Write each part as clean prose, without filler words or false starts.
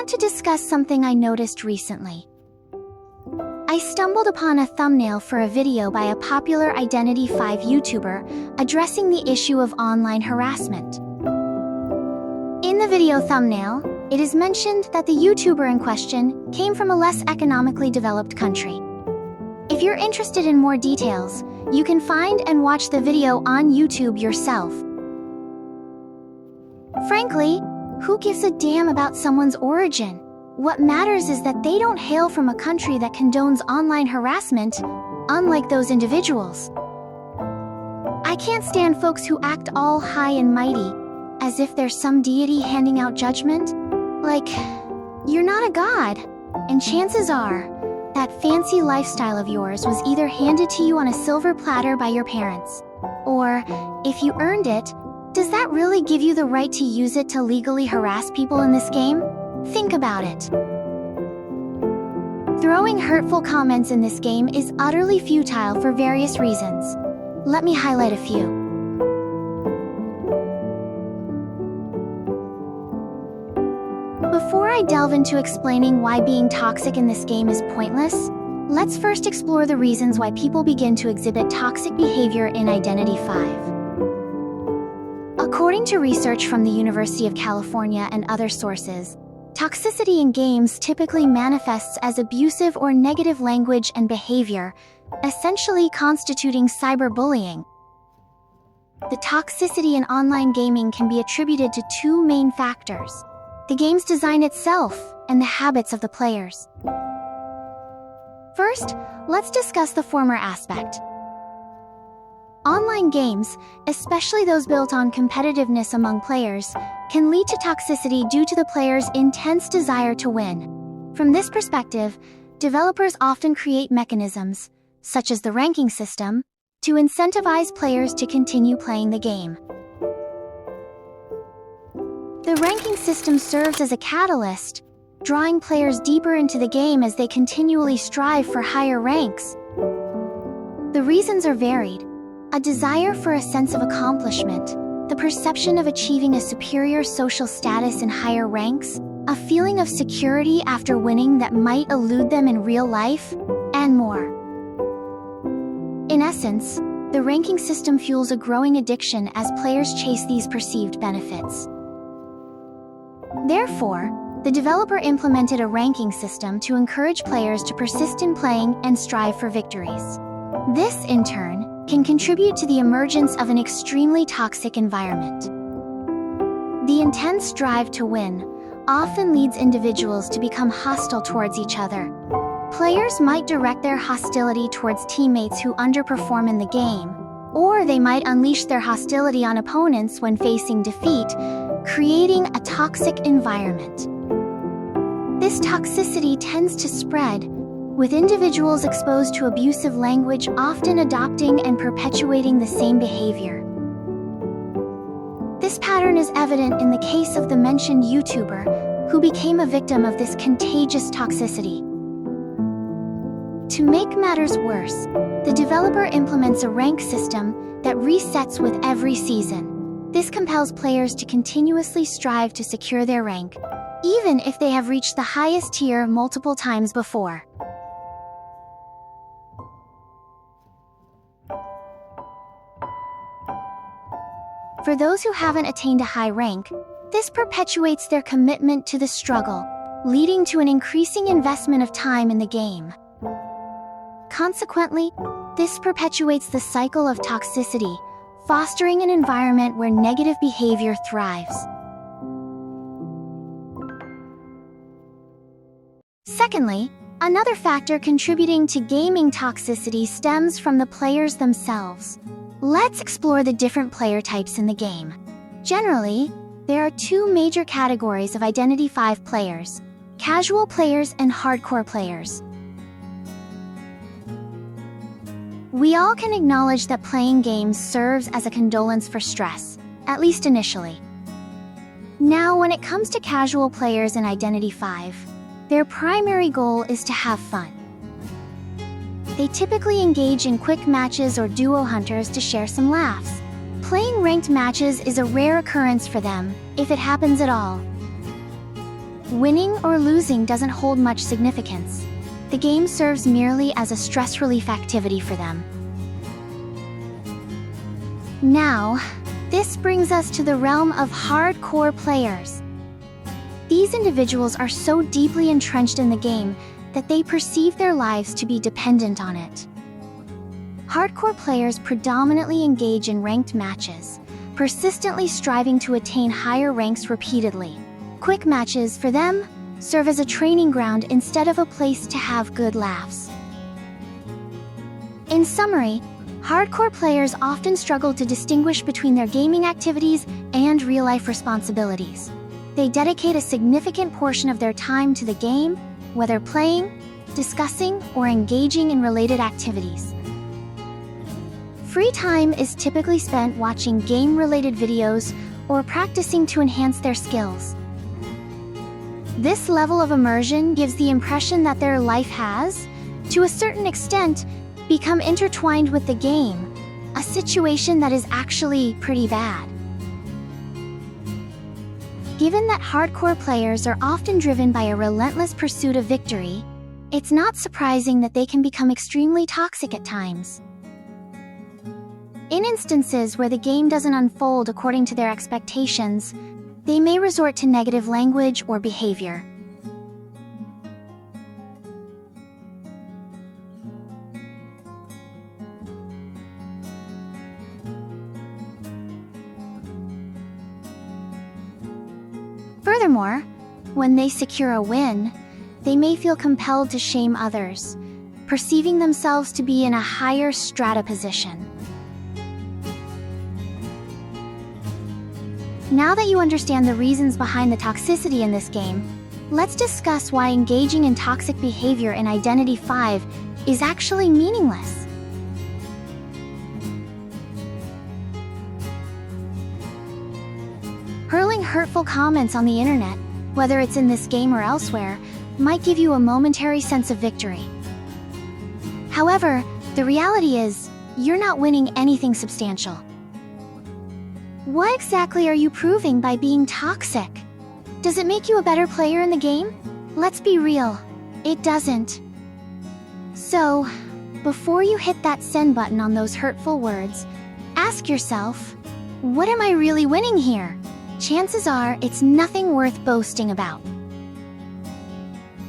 want to discuss something I noticed recently. I stumbled upon a thumbnail for a video by a popular Identity 5 YouTuber addressing the issue of online harassment. In the video thumbnail, it is mentioned that the YouTuber in question came from a less economically developed country. If you're interested in more details, you can find and watch the video on YouTube yourself. Frankly, who gives a damn about someone's origin? What matters is that they don't hail from a country that condones online harassment, unlike those individuals. I can't stand folks who act all high and mighty, as if there's some deity handing out judgment. Like, you're not a god, and chances are, that fancy lifestyle of yours was either handed to you on a silver platter by your parents. Or, if you earned it, does that really give you the right to use it to legally harass people in this game? Think about it. Throwing hurtful comments in this game is utterly futile for various reasons. Let me highlight a few. Before I delve into explaining why being toxic in this game is pointless, let's first explore the reasons why people begin to exhibit toxic behavior in Identity 5. According to research from the University of California and other sources, toxicity in games typically manifests as abusive or negative language and behavior, essentially constituting cyberbullying. The toxicity in online gaming can be attributed to two main factors: the game's design itself and the habits of the players. First, let's discuss the former aspect. Online games, especially those built on competitiveness among players, can lead to toxicity due to the player's intense desire to win. From this perspective, developers often create mechanisms, such as the ranking system, to incentivize players to continue playing the game. The ranking system serves as a catalyst, drawing players deeper into the game as they continually strive for higher ranks. The reasons are varied: a desire for a sense of accomplishment, the perception of achieving a superior social status in higher ranks, a feeling of security after winning that might elude them in real life, and more. In essence, the ranking system fuels a growing addiction as players chase these perceived benefits. Therefore, the developer implemented a ranking system to encourage players to persist in playing and strive for victories. This, in turn, can contribute to the emergence of an extremely toxic environment. The intense drive to win often leads individuals to become hostile towards each other. Players might direct their hostility towards teammates who underperform in the game, or they might unleash their hostility on opponents when facing defeat, creating a toxic environment. This toxicity tends to spread, with individuals exposed to abusive language often adopting and perpetuating the same behavior. This pattern is evident in the case of the mentioned YouTuber, who became a victim of this contagious toxicity. To make matters worse, the developer implements a rank system that resets with every season. This compels players to continuously strive to secure their rank, even if they have reached the highest tier multiple times before. For those who haven't attained a high rank, this perpetuates their commitment to the struggle, leading to an increasing investment of time in the game. Consequently, this perpetuates the cycle of toxicity, fostering an environment where negative behavior thrives. Secondly, another factor contributing to gaming toxicity stems from the players themselves. Let's explore the different player types in the game. Generally, there are two major categories of Identity 5 players: casual players and hardcore players. We all can acknowledge that playing games serves as a condolence for stress, at least initially. Now, when it comes to casual players in Identity 5, their primary goal is to have fun. They typically engage in quick matches or duo hunters to share some laughs. Playing ranked matches is a rare occurrence for them, if it happens at all. Winning or losing doesn't hold much significance. The game serves merely as a stress relief activity for them. Now, this brings us to the realm of hardcore players. These individuals are so deeply entrenched in the game that they perceive their lives to be dependent on it. Hardcore players predominantly engage in ranked matches, persistently striving to attain higher ranks repeatedly. Quick matches, for them, serve as a training ground instead of a place to have good laughs. In summary, hardcore players often struggle to distinguish between their gaming activities and real-life responsibilities. They dedicate a significant portion of their time to the game, whether playing, discussing, or engaging in related activities. Free time is typically spent watching game-related videos or practicing to enhance their skills. This level of immersion gives the impression that their life has, to a certain extent, become intertwined with the game, a situation that is actually pretty bad. Given that hardcore players are often driven by a relentless pursuit of victory, it's not surprising that they can become extremely toxic at times. In instances where the game doesn't unfold according to their expectations, they may resort to negative language or behavior. Furthermore, when they secure a win, they may feel compelled to shame others, perceiving themselves to be in a higher strata position. Now that you understand the reasons behind the toxicity in this game, let's discuss why engaging in toxic behavior in Identity 5 is actually meaningless. Hurling hurtful comments on the internet, whether it's in this game or elsewhere, might give you a momentary sense of victory. However, the reality is, you're not winning anything substantial. What exactly are you proving by being toxic? Does it make you a better player in the game? Let's be real, it doesn't. So, before you hit that send button on those hurtful words, ask yourself, what am I really winning here? Chances are it's nothing worth boasting about.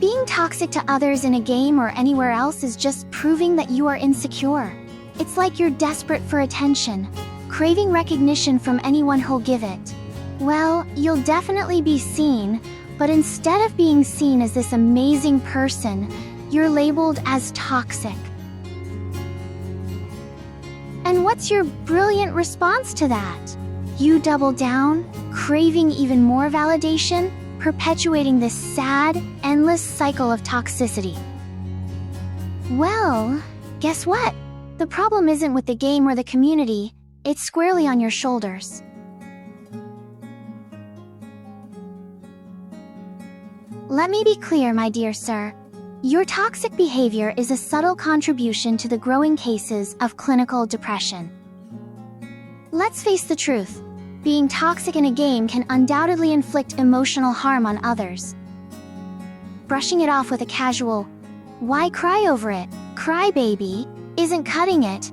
Being toxic to others in a game or anywhere else is just proving that you are insecure. It's like you're desperate for attention, craving recognition from anyone who'll give it. Well, you'll definitely be seen, but instead of being seen as this amazing person, you're labeled as toxic. And what's your brilliant response to that? You double down, craving even more validation, perpetuating this sad, endless cycle of toxicity. Well, guess what? The problem isn't with the game or the community, it's squarely on your shoulders. Let me be clear, my dear sir. Your toxic behavior is a subtle contribution to the growing cases of clinical depression. Let's face the truth. Being toxic in a game can undoubtedly inflict emotional harm on others. Brushing it off with a casual, "Why cry over it? Cry, baby," isn't cutting it.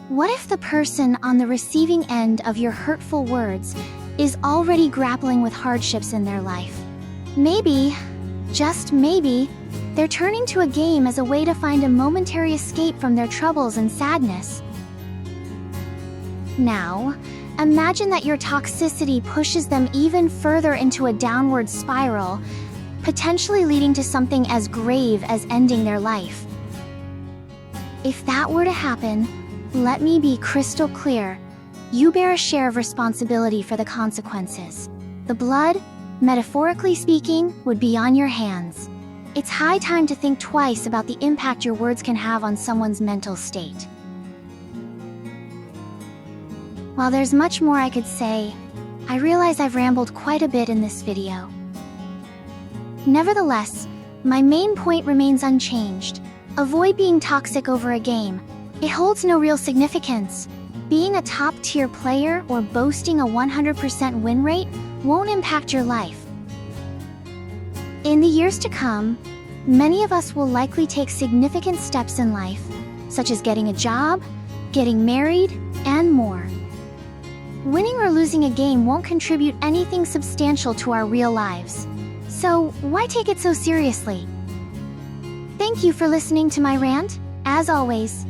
What if the person on the receiving end of your hurtful words is already grappling with hardships in their life? Maybe, just maybe, they're turning to a game as a way to find a momentary escape from their troubles and sadness. Now, imagine that your toxicity pushes them even further into a downward spiral, potentially leading to something as grave as ending their life. If that were to happen, let me be crystal clear, you bear a share of responsibility for the consequences. The blood, metaphorically speaking, would be on your hands. It's high time to think twice about the impact your words can have on someone's mental state. While there's much more I could say, I realize I've rambled quite a bit in this video. Nevertheless, my main point remains unchanged. Avoid being toxic over a game. It holds no real significance. Being a top-tier player or boasting a 100% win rate won't impact your life. In the years to come, many of us will likely take significant steps in life, such as getting a job, getting married, and more. Winning or losing a game won't contribute anything substantial to our real lives. So, why take it so seriously? Thank you for listening to my rant. As always,